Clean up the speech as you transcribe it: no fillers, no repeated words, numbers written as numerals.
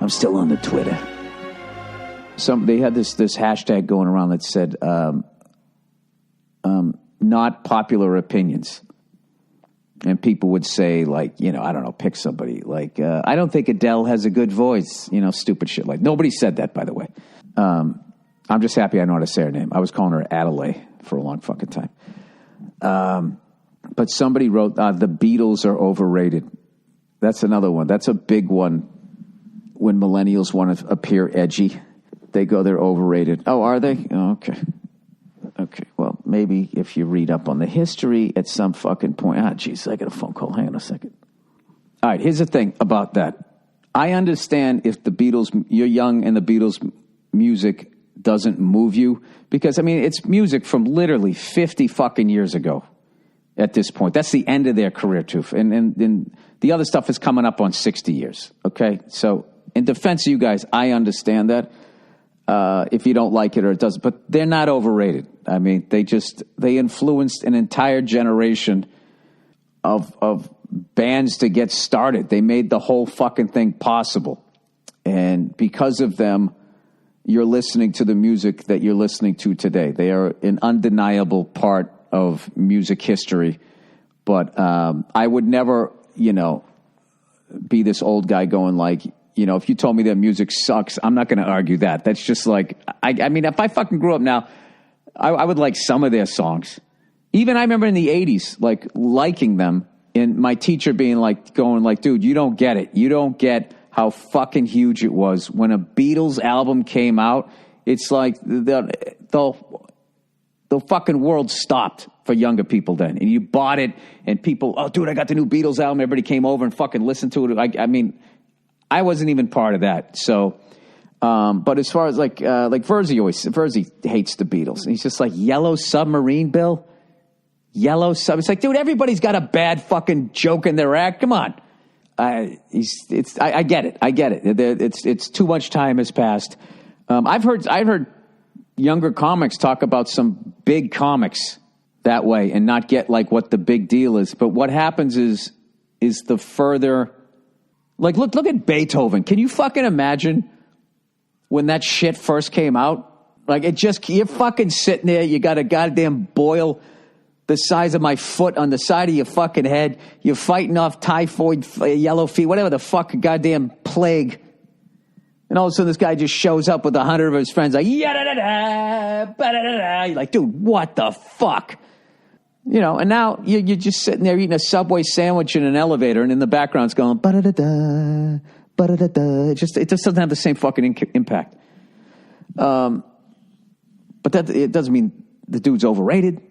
I'm still on the Twitter. They had this hashtag going around that said, not popular opinions. And people would say, like, I don't know, pick somebody. Like, I don't think Adele has a good voice. Stupid shit. Like, nobody said that, by the way. I'm just happy I know how to say her name. I was calling her Adelaide for a long fucking time. But somebody wrote, the Beatles are overrated. That's another one. That's a big one when millennials want to appear edgy. They go, they're overrated. Oh, are they? Oh, okay. Okay, well, maybe if you read up on the history at some fucking point. Jeez, I got a phone call. Hang on a second. All right, here's the thing about that. I understand if the Beatles, you're young and the Beatles music doesn't move you. Because, it's music from literally 50 fucking years ago at this point. That's the end of their career, too. And the other stuff is coming up on 60 years, okay? So, in defense of you guys, I understand that. If you don't like it or it doesn't. But they're not overrated. They influenced an entire generation of bands to get started. They made the whole fucking thing possible. And because of them, you're listening to the music that you're listening to today. They are an undeniable part of music history. But I would never, be this old guy going like, if you told me that music sucks, I'm not going to argue that. That's just like, if I fucking grew up now, I would like some of their songs. Even I remember in the 80s, like liking them and my teacher being like, going like, dude, you don't get it. You don't get how fucking huge it was. When a Beatles album came out, it's like the fucking world stopped for younger people then. And you bought it and people, oh, dude, I got the new Beatles album. Everybody came over and fucking listened to it. I wasn't even part of that. So, but as far as like Verzi hates the Beatles. And he's just like, Yellow Submarine, Bill? Yellow Sub. It's like, dude, everybody's got a bad fucking joke in their act. Come on. I get it. I get it. It's too much time has passed. I've heard younger comics talk about some big comics that way and not get like what the big deal is. But what happens is the further, like, look at Beethoven. Can you fucking imagine when that shit first came out? Like, you're fucking sitting there. You got a goddamn boil the size of my foot on the side of your fucking head. You're fighting off typhoid, yellow fever, whatever the fuck, goddamn plague. And all of a sudden, this guy just shows up with 100 of his friends, like, yada-da-da, ba-da-da-da. You're like, dude, what the fuck? And now you're just sitting there eating a Subway sandwich in an elevator, and in the background it's going, ba-da-da-da, ba-da-da-da. It just doesn't have the same fucking impact. But it doesn't mean the dude's overrated.